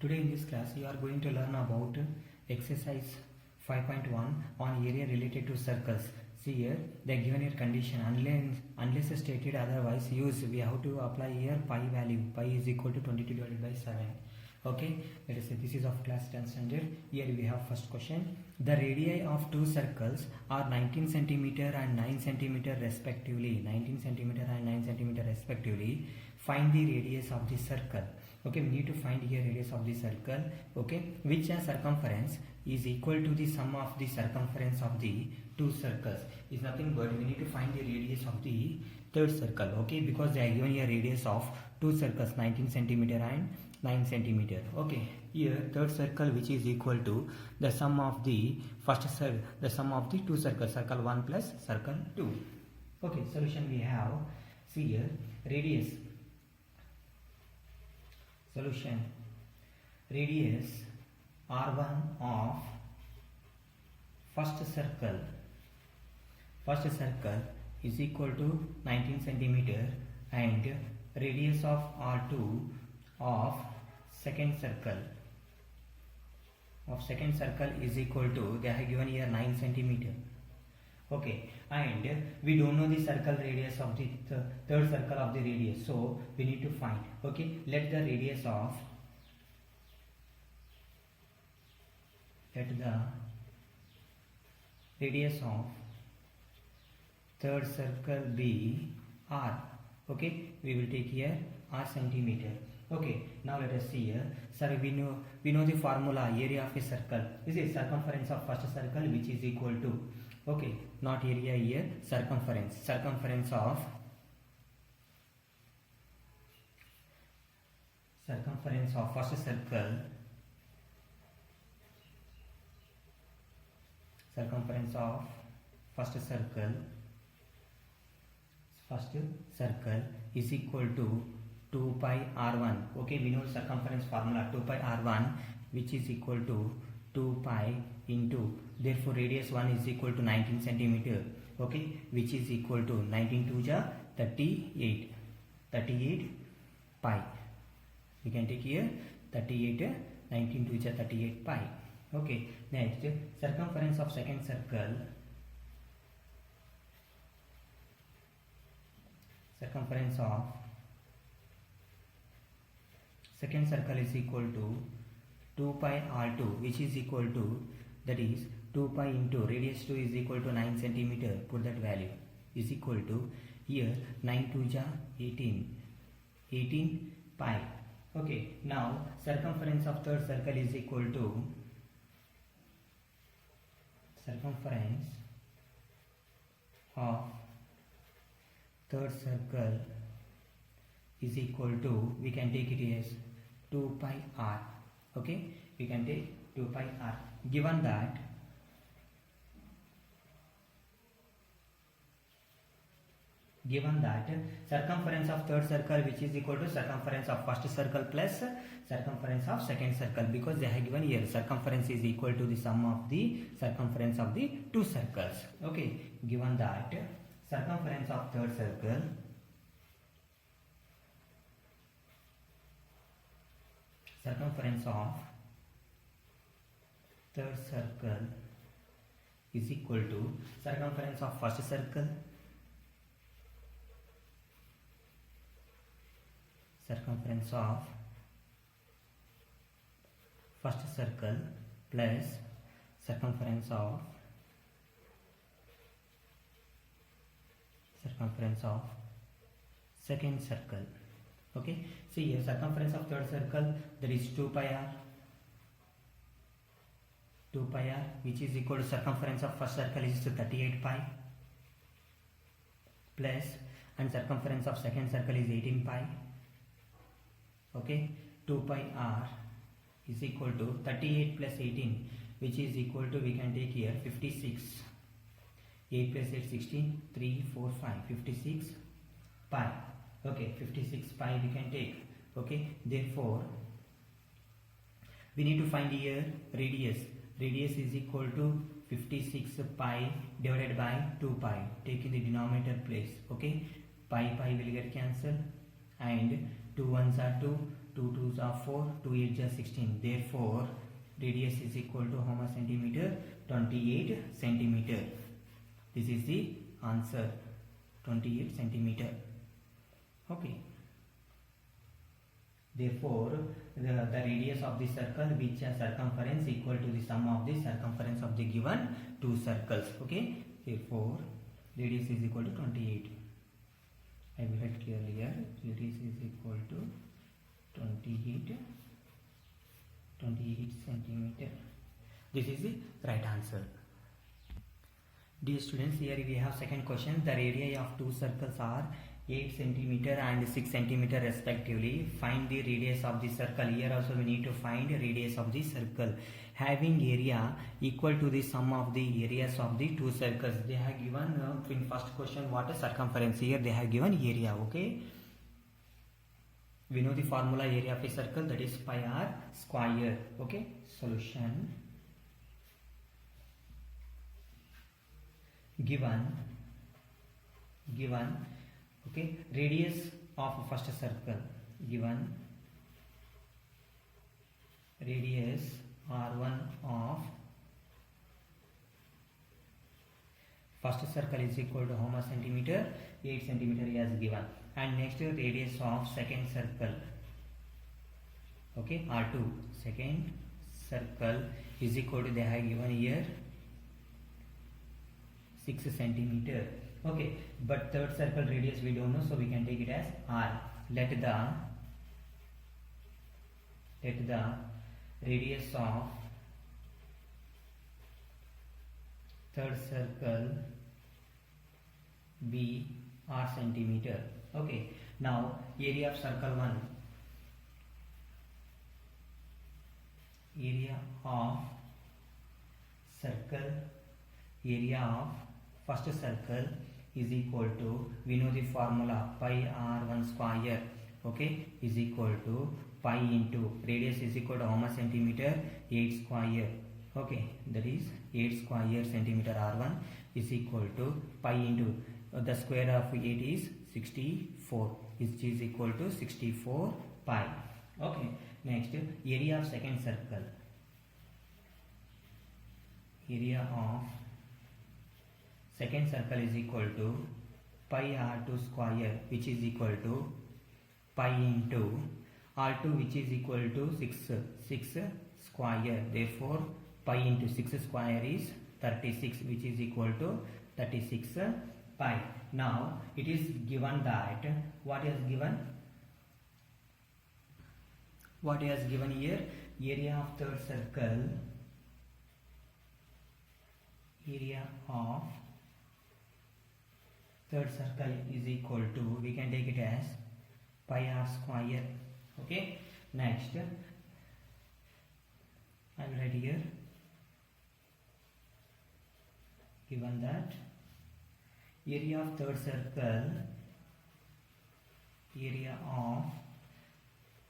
Today in this class you are going to learn about exercise 5.1 on area related to circles. See here they are given here condition unless stated otherwise use we have to apply here pi value. Pi is equal to 22 divided by 7. Okay, let us say this is of class 10 standard. Here we have first question. The radii of two circles are 19 centimeter and 9 centimeter respectively. 19 centimeter and 9 centimeter respectively. Find the radius of the circle. Okay, we need to find here radius of the circle. Okay, which circumference is equal to the sum of the circumference of the two circles. Is nothing but we need to find the radius of the third circle. Okay, because they are given here radius of two circles 19 centimeter and 9 centimeter. Okay, here third circle which is equal to the sum of the first circle, the sum of the two circles, circle 1 plus circle 2. Okay, solution we have. See here radius. Solution radius r1 of first circle is equal to 19 centimeter and radius of r2 of second circle is equal to, they have given here 9 centimeter. Okay, and we don't know the circle radius of the third circle of the radius, so we need to find. Okay, let the radius of third circle be r. Okay, we will take here r centimeter. Okay, now let us see here. Sir, we know the formula area of a circle. This is circumference of first circle which is equal to, okay, not area here, circumference of first circle, is equal to 2 pi r1. Okay, we know circumference formula 2 pi r1 which is equal to 2 pi into, therefore radius 1 is equal to 19 centimeter. Okay, which is equal to 19 to ja 38 pi. We can take here 19 to ja 38 pi. Okay, next circumference of second circle is equal to 2 pi r2 which is equal to, that is 2 pi into radius 2 is equal to 9 centimeter, put that value, is equal to here 9 to ja 18 pi. Okay, now circumference of third circle is equal to we can take it as 2 pi r. Okay, we can take 2 pi r. Given that circumference of third circle which is equal to circumference of first circle plus circumference of second circle, because they have given here circumference is equal to the sum of the circumference of the two circles. Okay, given that circumference of third circle is equal to circumference of first circle plus circumference of second circle. Okay, see here circumference of third circle, that is 2 pi r which is equal to circumference of first circle is 38 pi plus, and circumference of second circle is 18 pi. Okay, 2 pi r is equal to 38 plus 18 which is equal to, we can take here 56. 8 plus 8 16, 3 4 5, 56 pi. Okay, 56 pi we can take. Okay, therefore we need to find here radius is equal to 56 pi divided by 2 pi, take in the denominator place. Okay, pi will get cancelled and 2 ones are 2, 2 2s are 4, 2 8s are 16. Therefore, radius is equal to how much centimeter? 28 centimeter. This is the answer, 28 centimeter. Okay. Therefore, the radius of the circle which has circumference equal to the sum of the circumference of the given two circles. Okay. Therefore, radius is equal to 28. I will write clearly here. Radius is equal to 28 centimeter. This is the right answer. Dear students, here we have second question. The radii of two circles are 8 centimeter and 6 centimeter respectively. Find the radius of the circle. Here also we need to find the radius of the circle. Having area equal to the sum of the areas of the two circles. They have given in first question what is circumference. Here they have given area. Okay. We know the formula area of a circle, that is pi r square. Okay. Solution. Given okay, radius of first circle, given radius r1 of first circle is equal to how much centimeter? 8 centimeter as given. And next radius of second circle, okay, r2, second circle is equal to, they have given here 6 centimeter. Okay, but third circle radius we don't know, so we can take it as r. Let the radius of third circle be r centimeter. Okay, now area of circle 1, area of circle, area of first circle is equal to, we know the formula, pi r1 square, okay, is equal to pi into radius is equal to how much centimeter? 8 square. Okay, that is 8 square centimeter r1 is equal to pi into the square of 8 is 64, which is equal to 64 pi. Okay, next area of second circle, area of second circle is equal to pi r2 square, which is equal to pi into r2, which is equal to 6 square. Therefore, pi into 6 square is 36, which is equal to 36 pi. Now it is given that what is given? What is given here? Area of third circle, area of third circle is equal to, we can take it as pi r square. Okay, next I will write here, given that area of third circle, area of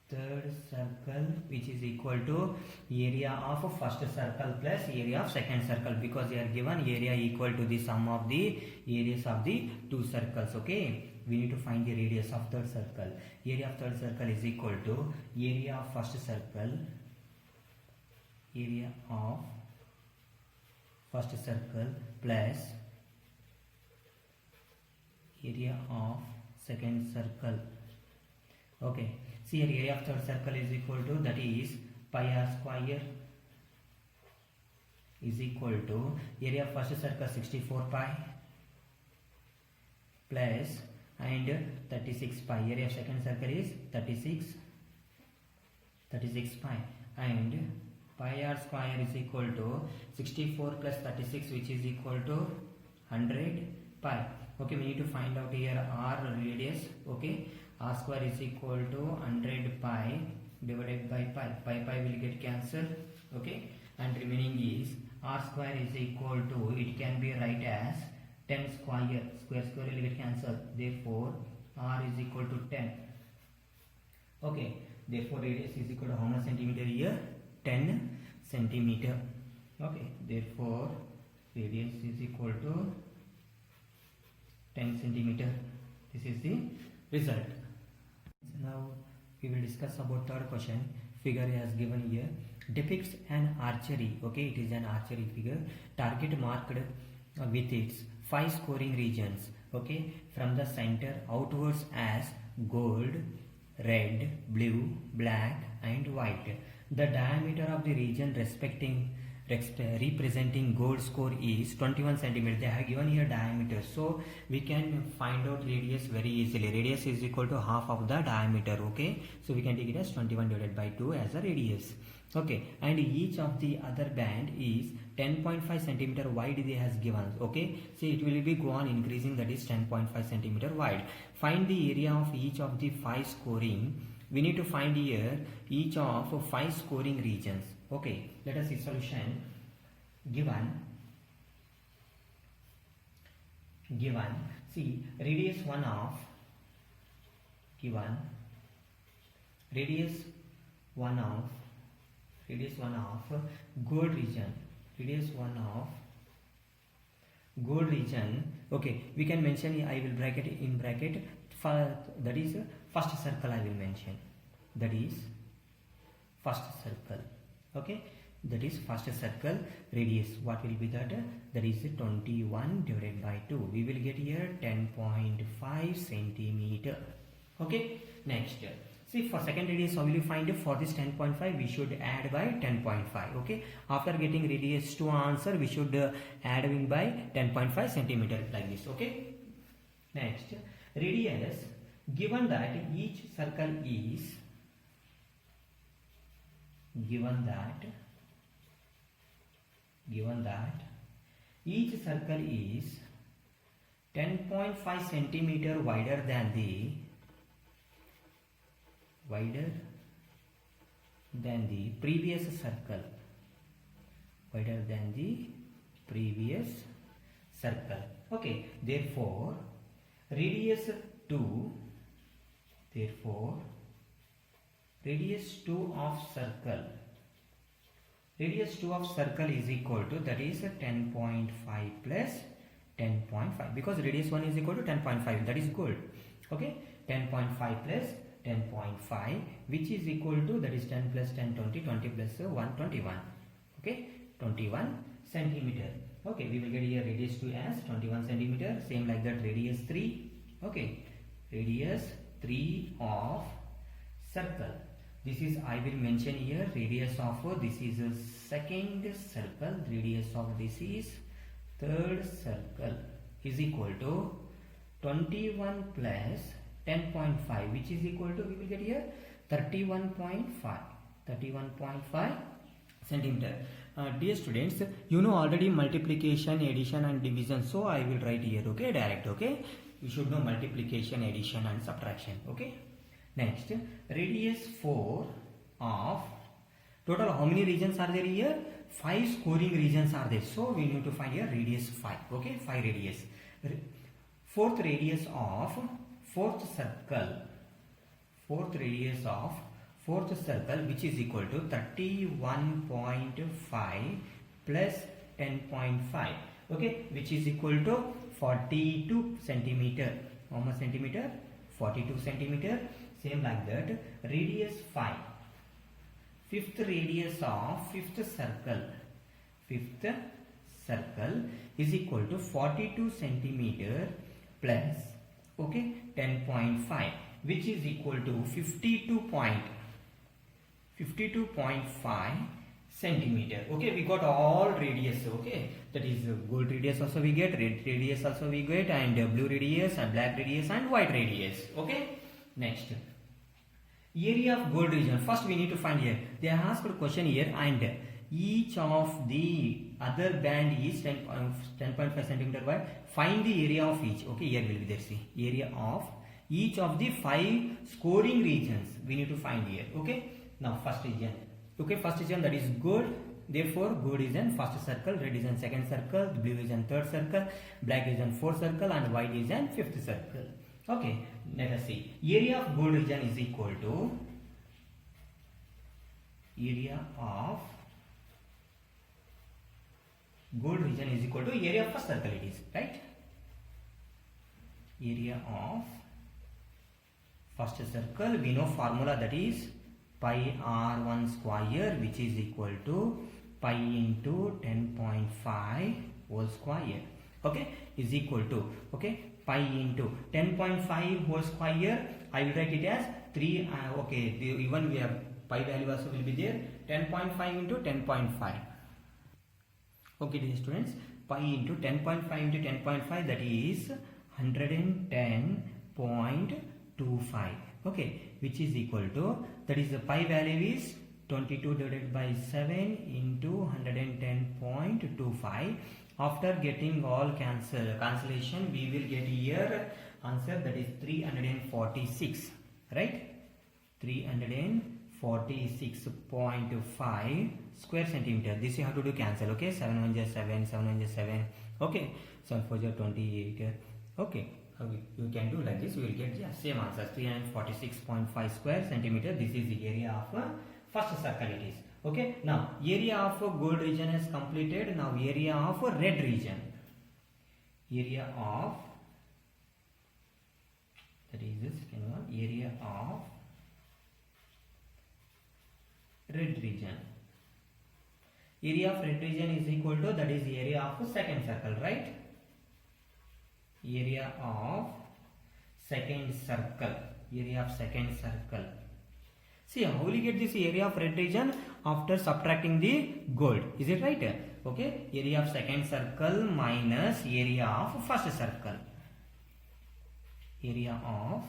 third circle which is equal to area of first circle plus area of second circle, because they are given area equal to the sum of the areas of the two circles. Okay, we need to find the radius of third circle. Area of third circle is equal to area of first circle, area of first circle plus area of second circle. Okay, see here area of third circle is equal to, that is pi r square is equal to area of first circle 64 pi plus and 36 pi. Area of second circle is 36 pi and pi r square is equal to 64 plus 36, which is equal to 100 pi. Okay, we need to find out here r radius. Okay, r square is equal to 100 pi divided by pi will get cancelled. Okay, and remaining is r square is equal to, it can be write as 10 square will get cancelled. Therefore, r is equal to 10. Okay, therefore radius is equal to how much centimeter here? 10 centimeter. Okay, therefore radius is equal to 10 centimeter. This is the result. Now we will discuss about third question. Figure as given here depicts an archery. Okay, it is an archery figure. Target marked with its 5 scoring regions. Okay, from the center outwards as gold, red, blue, black, and white. The diameter of the region representing gold score is 21 centimeter. They have given here diameter, so we can find out radius very easily. Radius is equal to half of the diameter. Okay, so we can take it as 21 divided by 2 as a radius. Okay, and each of the other band is 10.5 centimeter wide. They has given. Okay, so it will be go on increasing, that is 10.5 centimeter wide. Find the area of each of the 5 scoring. We need to find here each of 5 scoring regions. Okay, let us see solution. Given see radius 1 of given radius 1 of gold region, radius 1 of gold region. Okay, we can mention here, I will bracket in bracket for, that is first circle I will mention, that is first circle. Okay, that is first circle radius. What will be that? That is 21 divided by 2. We will get here 10.5 centimeter. Okay, next see for second radius how will you find it? For this 10.5 we should add by 10.5. Okay, after getting radius to answer we should add in by 10.5 centimeter like this. Okay, next radius, given that each circle is given that each circle is 10.5 centimeter wider than the previous circle, Okay, therefore radius 2 of circle is equal to, that is 10.5 plus 10.5, because radius 1 is equal to 10.5, that is gold. Okay, 10.5 plus 10.5, which is equal to, that is 10 plus 10 20, 20 plus 1 21. Okay, 21 centimeter. Okay, we will get here radius 2 as 21 centimeter. Same like that radius 3. Okay, radius 3 of circle. This is, I will mention here, radius of this is a second circle, radius of this is third circle is equal to 21 plus 10.5, which is equal to, we will get here 31.5 centimeter. Dear students, you know already multiplication, addition and division, so I will write here. Okay, direct. Okay, you should know multiplication, addition and subtraction. Okay, next radius 4 of total, how many regions are there here? 5 scoring regions are there, so we need to find here radius 5. Okay, 5 radius. Fourth radius of fourth radius of fourth circle, which is equal to 31.5 plus 10.5. Okay, which is equal to 42 centimeter. How much centimeter? 42 centimeter. Same like that radius 5, fifth radius of fifth circle is equal to 42 centimeter plus, okay, 10.5, which is equal to 52.5 centimeter. Okay, we got all radius. Okay, that is gold radius also we get, red radius also we get, and blue radius and black radius and white radius. Okay, next area of gold region. First we need to find here, they asked a question here, and each of the other band is 10.5 centimeter wide. Find the area of each. Okay, here will be there, see area of each of the 5 scoring regions we need to find here. Okay, now first region. Okay, first region, that is gold. Therefore gold is in first circle, red is in second circle, blue is in third circle, black is in fourth circle, and white is in fifth circle. Okay, let us see. Area of gold region is equal to area of gold region is equal to area of first circle, it is right. Area of first circle, we know formula, that is pi r1 square, which is equal to pi into 10.5 whole square, okay, is equal to, okay, pi into 10.5 whole square. I will write it as 3, okay, even we have pi value also will be there, 10.5 into 10.5. Okay, dear students, pi into 10.5 into 10.5, that is 110.25, okay, which is equal to, that is the pi value is 22 divided by 7 into 110.25. After getting all cancellation, we will get here answer, that is 346, right? 346.5 square centimeter. This you have to do cancel, okay? 7 1 is 7, 7 1 is 7, okay? 7 4 is 28, okay? You can do like this, you will get the same answer, 346.5 square centimeter. This is the area of first circle it is, okay? Now area of gold region is completed. Now area of red region, area of, that is the second one, area of red region. Area of red region is equal to, that is the area of second circle, right? Area of second circle, area of second circle. See, how will you get this area of red region? After subtracting the gold, is it right? Okay, area of second circle minus area of first circle, area of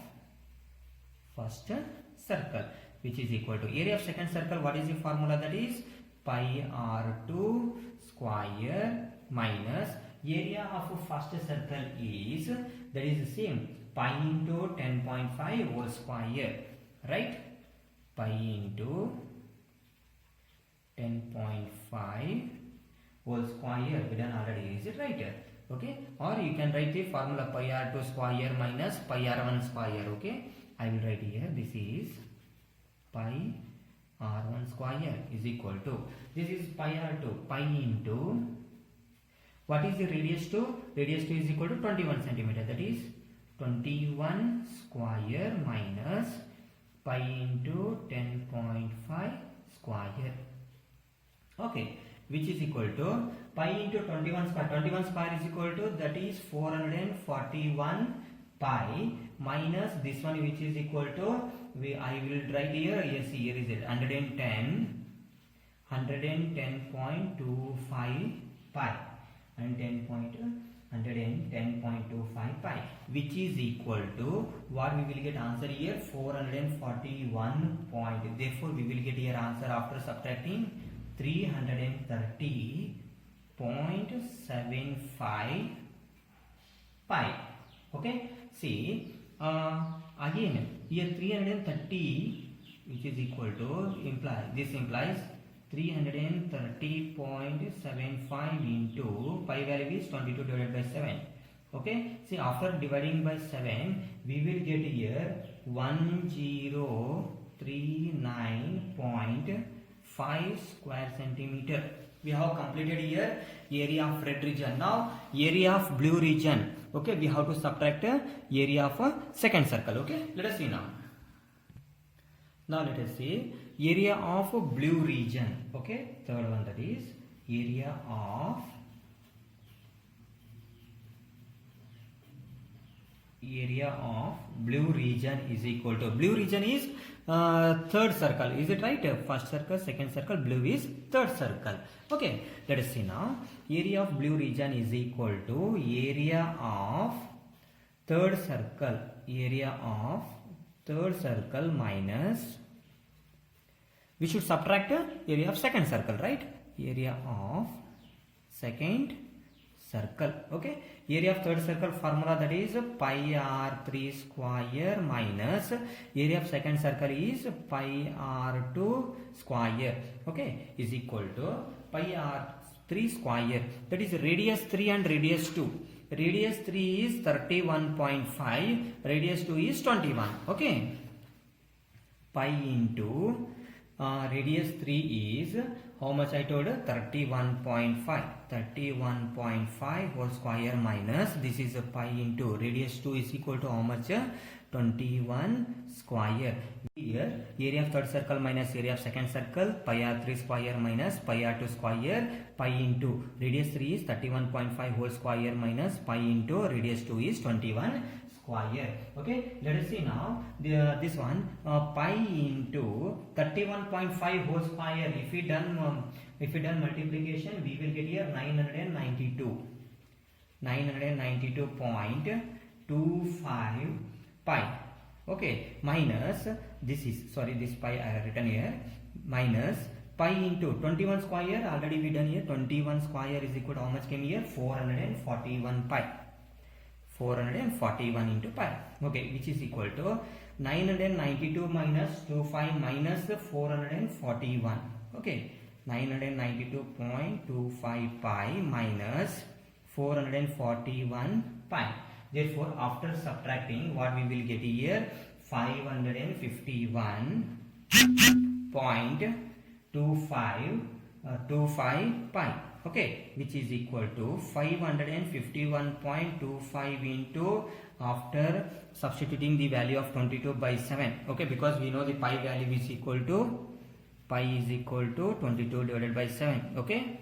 first circle, which is equal to area of second circle. What is the formula? That is pi r2 square minus area of first circle is, that is the same, pi into 10.5 whole square, right? Pi into 10.5 whole square, we done already, is it right? Okay, or you can write the formula pi r2 square minus pi r1 square, okay? I will write here, this is pi r1 square is equal to, this is pi r2, pi into, what is the radius 2? Radius 2 is equal to 21 centimeter, that is 21 square minus pi into 10.5 square, okay, which is equal to pi into 21 square. 21 square is equal to, that is 441 pi minus this one, which is equal to, I will write here, yes, here is it, 110.25 pi, and 110.25 pi, which is equal to, what we will get answer here, 441 point. Therefore we will get here answer after subtracting 330.75 pi, okay? See, again here 330, which is equal to, this implies 330.75 into pi value is 22 divided by 7, okay? See, after dividing by 7, we will get here 1039.5 square centimeter. We have completed here area of red region. Now area of blue region, okay, we have to subtract area of second circle, okay? Let us see now. Now let us see area of blue region, okay? Third one, that is area of blue region is equal to, blue region is third circle, is it right? First circle, second circle, blue is third circle, okay? Let us see now. Area of blue region is equal to area of third circle, area of third circle minus, we should subtract area of second circle, right? Area of second circle, okay? Area of third circle formula, that is pi r3 square minus area of second circle is pi r2 square, okay, is equal to pi r3 square, that is radius 3 and radius 2. Radius 3 is 31.5, radius 2 is 21, okay? Pi into radius 3 is, how much I told? 31.5. 31.5 whole square minus, this is a pi into radius 2 is equal to how much? 21 square. Here area of third circle minus area of second circle, pi r3 square minus pi r2 square, pi into radius 3 is 31.5 whole square minus pi into radius 2 is 21 square. Okay, let us see now this one, pi into 31.5 whole square. If we done multiplication, we will get here 992.25 pi. Okay, minus this pi I have written here, minus pi into 21 square, already we done here. 21 square is equal to how much came here? 441 pi. 441 into pi. Okay, which is equal to 992 minus 25 minus 441. Okay, 992.25 pi minus 441 pi. Therefore, after subtracting, what we will get here? 551.25 pi. Okay, which is equal to 551.25 into, after substituting the value of 22 by 7. Okay, because we know the pi value is equal to 22 divided by 7. Okay,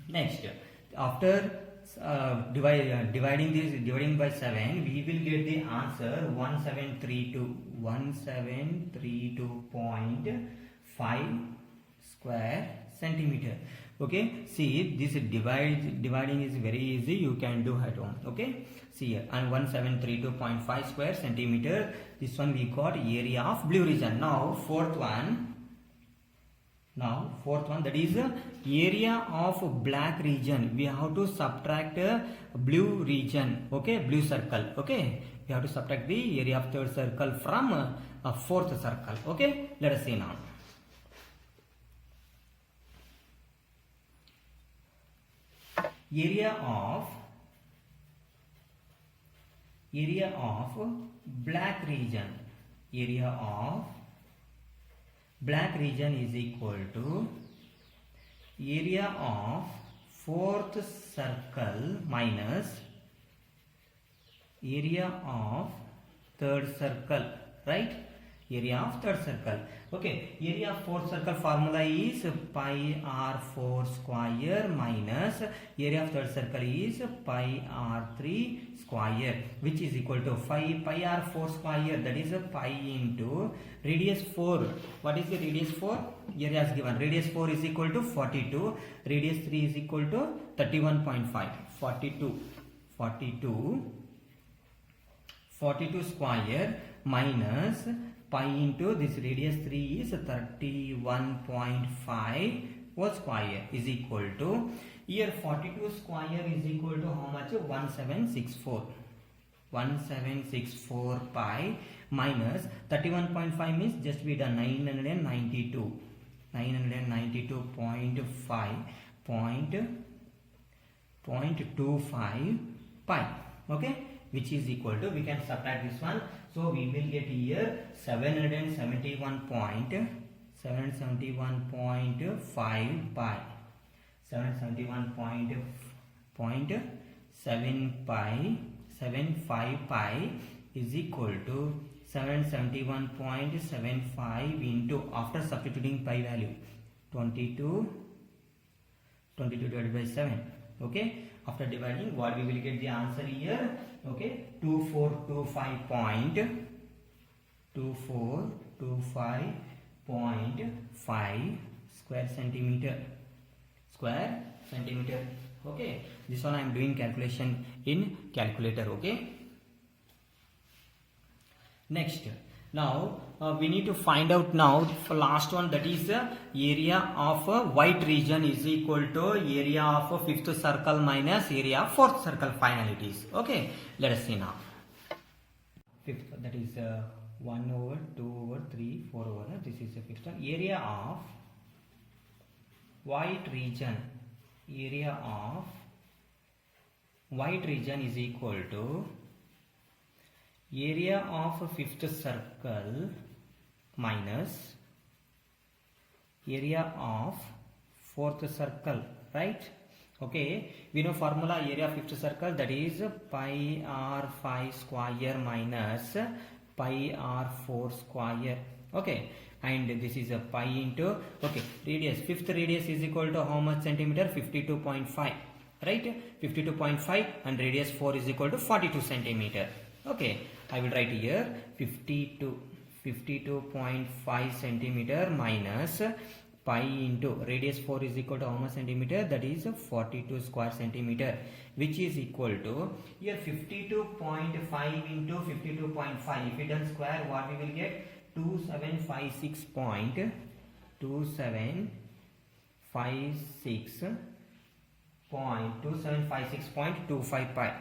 next, after dividing by 7, we will get the answer 1732.5 square centimeter. Okay, see, this dividing is very easy, you can do at home. Okay, see here, and 1732.5 square centimeter. This one we got area of blue region. Now fourth one, that is area of black region. We have to subtract blue region. Okay, blue circle. Okay, we have to subtract the area of third circle from fourth circle. Okay, let us see now. Area of black region. Area of black region is equal to area of fourth circle minus area of third circle, right? Area of third circle. Okay, area of fourth circle formula is pi r4 square minus area of third circle is pi r3 square, which is equal to pi r4 square, that is pi into radius 4. What is the radius 4? Area is given. Radius 4 is equal to 42. Radius 3 is equal to 31.5. 42 square minus pi into this radius 3 is 31.5 whole square is equal to, here 42 square is equal to how much? 1764 pi minus 31.5 means just we done 992.25 pi. Okay, which is equal to, we can subtract this one, so we will get here 771.5 pi. 771.75 pi is equal to 771.75 into, after substituting pi value, 22 divided by 7. Okay, after dividing, what we will get the answer here? Okay, 2425.5 square centimeter. Okay, this one I am doing calculation in calculator. Okay, next, now we need to find out now for last one, that is area of white region is equal to area of fifth circle minus area of fourth circle. Finally it is. Okay, let us see now. Fifth, that is 1 over 2 over 3 4 over, this is the fifth one. Area of white region, area of white region is equal to area of fifth circle minus area of fourth circle, right? Okay, we know formula area of fifth circle, that is pi r5 square minus pi r4 square. Okay, and this is a pi into, okay, radius, fifth radius is equal to how much centimeter? 52.5, right? 52.5, and radius 4 is equal to 42 centimeter. Okay, I will write here 52.5 centimeter minus pi into radius 4 is equal to how much centimeter? That is 42 square centimeter, which is equal to, here 52.5 into 52.5, if we done square, what we will get? 2756.25 pi.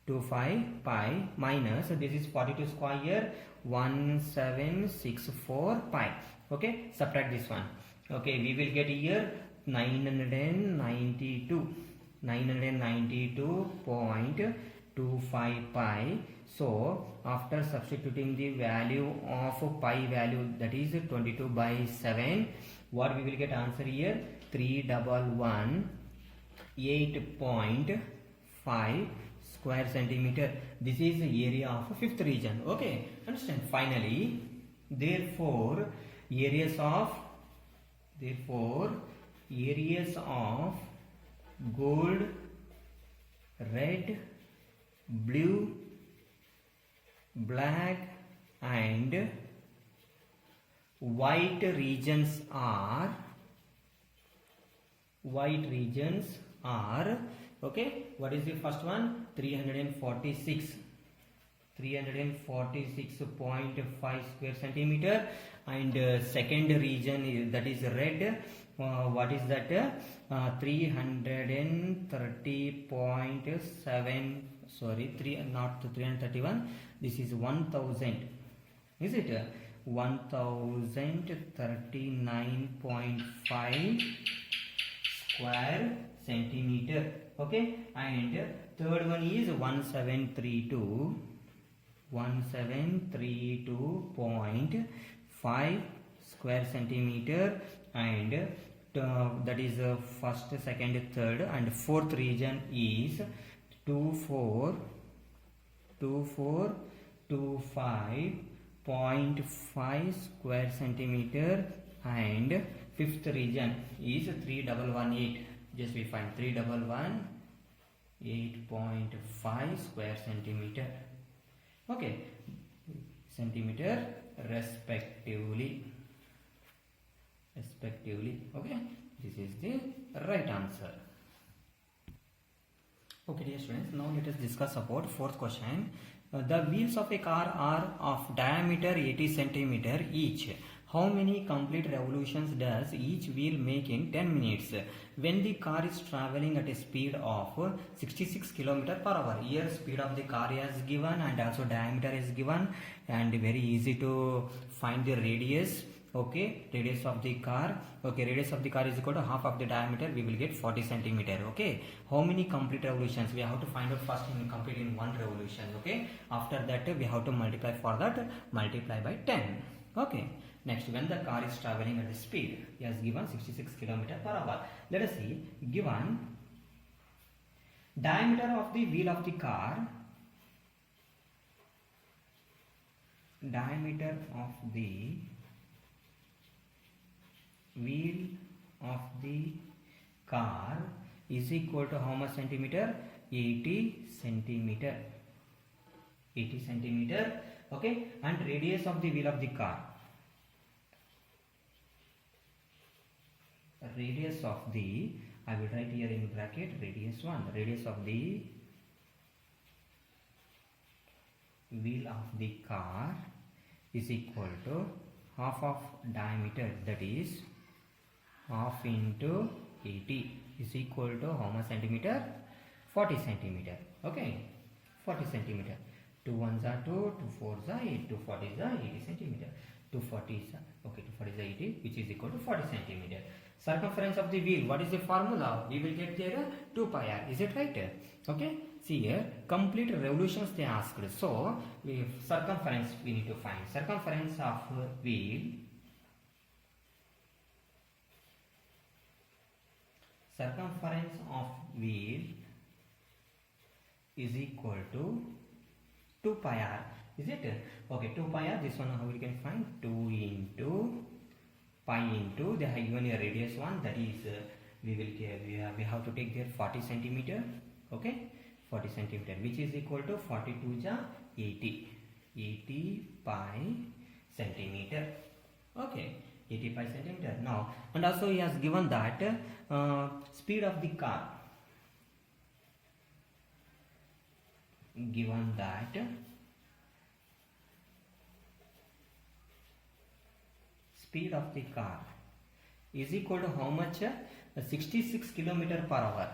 25 pi minus, this is 42 square, 1764 pi. Okay, subtract this one. Okay, we will get here 992.25 pi. So after substituting the value of pi value, that is 22/7, what we will get answer here? 3118.5 square centimeter. This is the area of fifth region. Okay, understand? Finally, therefore areas of gold, red, blue, black and white regions are okay, what is the first one? 346.5 square centimeter, and second region is, that is red, what is that? 330.7, sorry, not 331, this is 1000, is it? 1039.5 square centimeter. Okay, and third one is 1732.5 square centimeter, and that is first, second, third, and fourth region is 2425.5 square centimeter, and fifth region is 3118. Just we find 3118.5 square centimeter. Okay, centimeter respectively. Okay, this is the right answer. Okay, dear students, now let us discuss about fourth question. The wheels of a car are of diameter 80 centimeter each. How many complete revolutions does each wheel make in 10 minutes when the car is traveling at a speed of 66 km per hour? Here speed of the car is given and also diameter is given, and very easy to find the radius. Okay, radius of the car. Okay, radius of the car is equal to half of the diameter. We will get 40 centimeter. Okay, how many complete revolutions? We have to find out first in complete in one revolution. Okay, after that we have to multiply for that, multiply by 10. Okay, next, when the car is traveling at a speed, he has given 66 km per hour. Let us see, given diameter of the wheel of the car, diameter of the wheel of the car is equal to how much centimeter? 80 centimeter. 80 centimeter. Okay, and radius of the wheel of the car, radius of the, I will write here in bracket radius 1, radius of the wheel of the car is equal to half of diameter, that is half into 80 is equal to how much centimeter? 40 centimeter. Okay, 40 centimeter. 2 1s are 2, 2 4s are 8, 2 40s are 80 centimeter. 240 is, okay, 240 is 80, which is equal to 40 centimeter. Circumference of the wheel, what is the formula? We will get there 2 pi r. Is it right? Okay, see here, complete revolutions they asked. So circumference we need to find. Circumference of wheel, circumference of wheel is equal to 2 pi r. Is it? Okay, 2 pi r. This one how we can find? 2 into pi into they have given a radius one, that is we have to take there 40 centimeter. Okay, 40 centimeter, which is equal to 42 ja 80 pi centimeter. Okay, 80 pi centimeter. Now, and also he has given that speed of the car. Given that speed of the car is equal to how much? 66 kilometer per hour.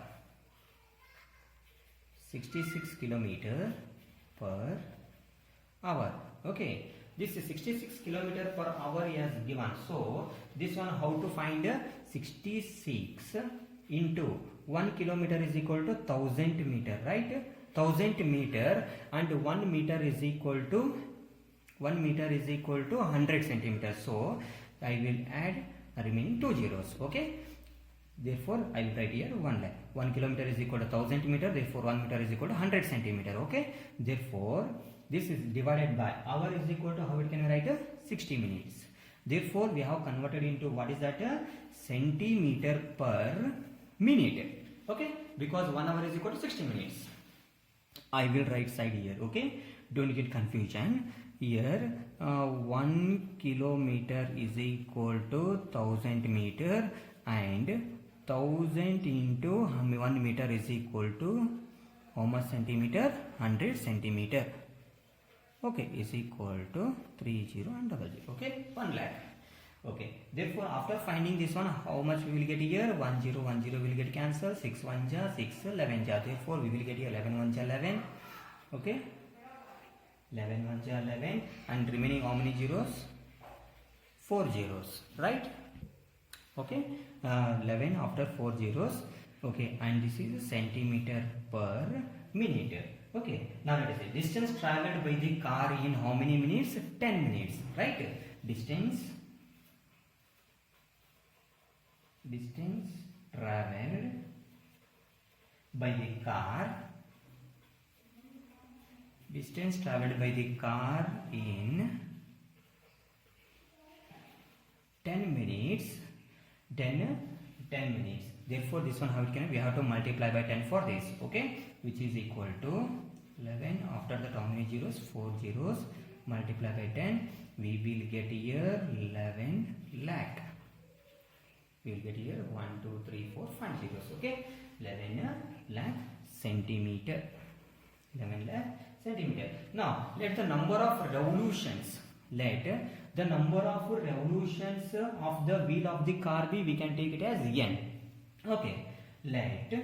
66 kilometer per hour. Okay, this is 66 kilometer per hour he has given. So this one how to find? 66 into 1 kilometer is equal to 1000 meter, right? 1000 meter, and 1 meter is equal to 100 centimeters. So I will add remaining 2 zeros. Okay, therefore I will write here 1 lakh. 1 kilometer is equal to 1000 meter, therefore 1 meter is equal to 100 centimeter. Okay, therefore this is divided by hour is equal to how it can write? 60 minutes. Therefore we have converted into what is that? Centimeter per minute. Okay, because 1 hour is equal to 60 minutes. I will write side here. Okay, don't get confusion here. 1 kilometer is equal to 1000 meter, and 1000 into 1 meter is equal to how much centimeter? 100 centimeter. Okay, is equal to 30 and 00. Okay, 1 lakh. Okay, therefore after finding this one, how much we will get here? 1010 will get cancelled. 6 1 ja 6, 11 ja. Therefore we will get here 11 1 ja 11. Okay, 11 1 ja 11, and remaining how many zeros? 4 zeros, right? Okay, 11 after 4 zeros. Okay, and this is centimeter per minute. Okay, now let us see distance traveled by the car in how many minutes? 10 minutes, right? Distance traveled by the car in 10 minutes. 10 minutes. Therefore this one how it can, we have to multiply by 10 for this. Okay, which is equal to 11 after that how many zeros? 4 zeros, multiply by 10, we will get here 11 lakh. We will get here 1 2 3 4 5 zeros. Okay, 11 lakh centimeter. 11 lakh centimeter. Now let the number of revolutions. Let the number of revolutions of the wheel of the car be, we can take it as n. Okay, let the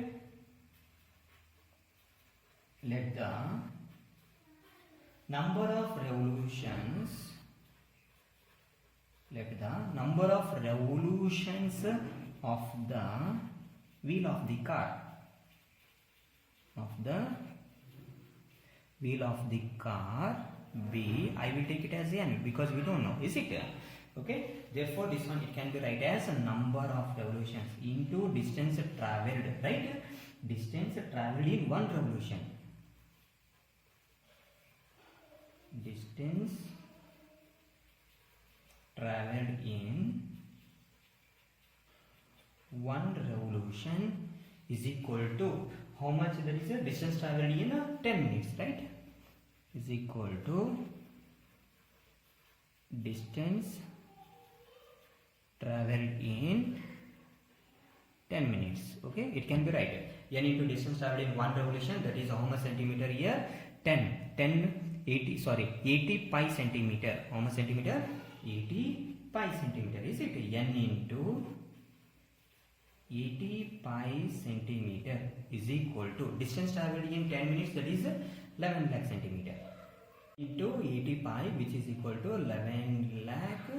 number of revolutions of the wheel of the car be, I will take it as n because we don't know, is it? Okay, therefore this one it can be write as a number of revolutions into distance traveled, right? Distance traveled in one revolution. Distance traveled in one revolution is equal to how much? That is a distance traveled in 10 minutes, right? Is equal to distance traveled in 10 minutes. Okay, it can be right. N into distance traveled in one revolution, that is how much centimeter here? 80 pi centimeter. How much centimeter? 80 pi centimeter. Is it? N into 80 pi centimeter is equal to distance traveled in 10 minutes, that is 11 lakh centimeter, into 80 pi, which is equal to 11 lakh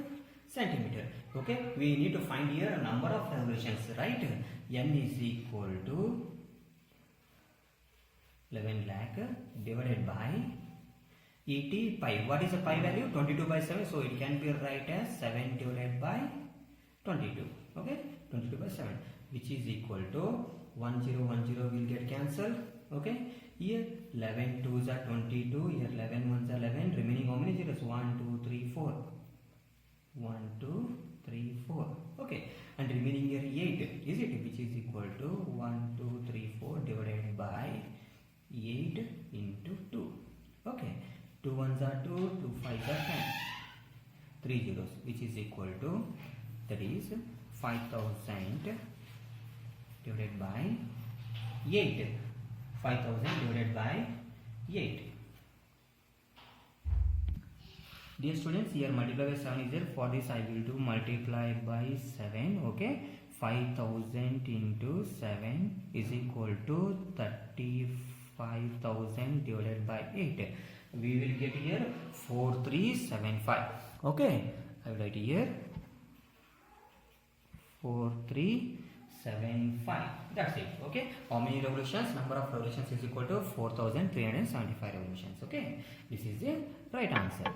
centimeter. Okay, we need to find here a number of revolutions, right? N is equal to 11 lakh divided by 80 pi. What is the pi value? 22 by 7. So it can be write as 7 divided by 22. Okay, 22 by 7, which is equal to 1010 will get cancelled. Okay, here 11 2s are 22, here 11 1s are 11, remaining how many zeros? 1 2 3 4, 1 2 3 4. Okay, and remaining here 8, is it, which is equal to 1 2 3 4 divided by 8 into 2. Okay, 2 1s are 2, 2 5s are 10, 3 zeros, which is equal to, that is 5000 divided by 8. 5000 divided by 8. Dear students, here multiply by 7 is there. For this I will do multiply by 7. Okay, 5000 into 7 is equal to 35,000 divided by 8. We will get here 4375. Okay, I will write here 4375. That's it. Okay, how many revolutions? Number of revolutions is equal to 4375 revolutions. Okay, this is the right answer.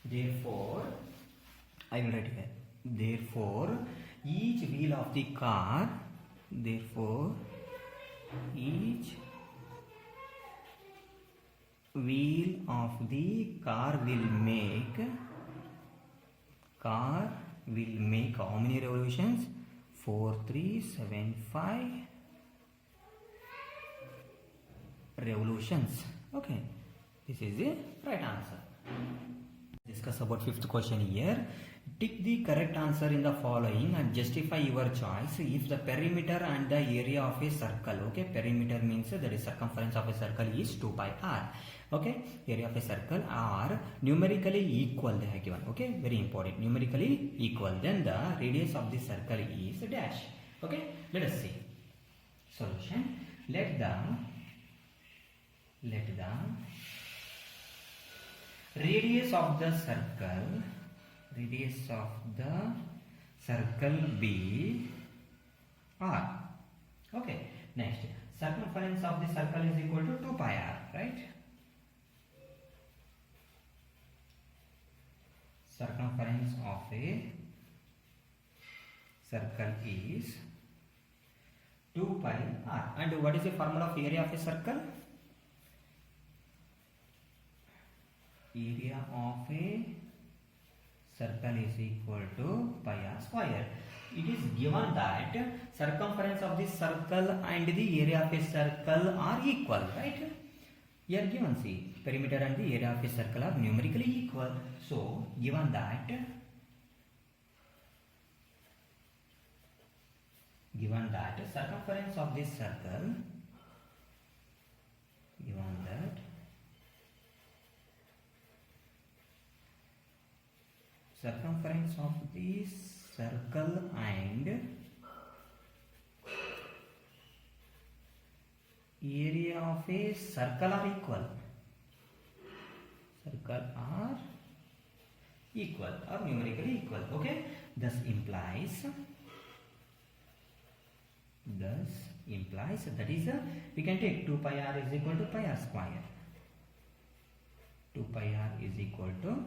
Therefore, I will write here, therefore each wheel of the car, therefore each wheel of the car will make how many revolutions? 4375 revolutions. Okay, this is the right answer. Discuss about fifth question here. Tick the correct answer in the following and justify your choice if the perimeter and the area of a circle. Okay, perimeter means that is circumference of a circle is 2 pi r. Okay, area of a circle are numerically equal, they have given. Okay, very important, numerically equal, then the radius of the circle is dash. Okay, let us see solution. Let the radius of the circle be r. Okay, next circumference of the circle is equal to 2 pi r, right? Circumference of a circle is 2 pi r. And what is the formula of area of a circle? Area of a circle is equal to pi r square. It is given that circumference of the circle and the area of a circle are equal, right? Here given, see, perimeter and the area of a circle are numerically equal. So given that circumference of this circle, circumference of the circle and area of a circle are equal. Or numerically equal. Okay, thus implies that is we can take 2 pi r is equal to pi r square. 2 pi r is equal to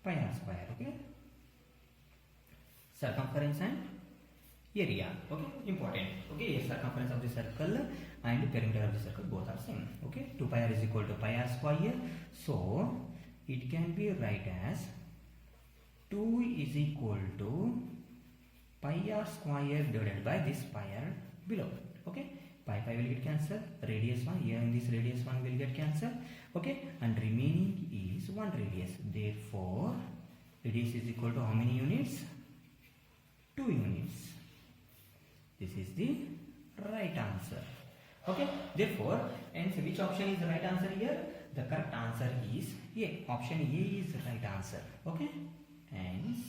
pi r square. Okay, circumference and area. Okay, important. Okay, circumference of the circle and perimeter of the circle both are same. Okay, 2 pi r is equal to pi r square. So it can be write as 2 is equal to pi r square divided by this pi r below. Okay, pi will get cancelled, radius 1 here in this radius 1 will get cancelled. Okay, and remaining is 1 radius. Therefore radius is equal to how many units? 2 units. This is the right answer. Okay, therefore hence which option is the right answer here? The correct answer is A. Option A is the right answer. Okay, hence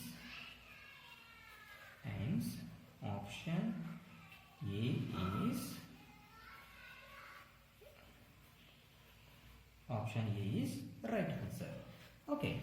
option A is right answer. Okay.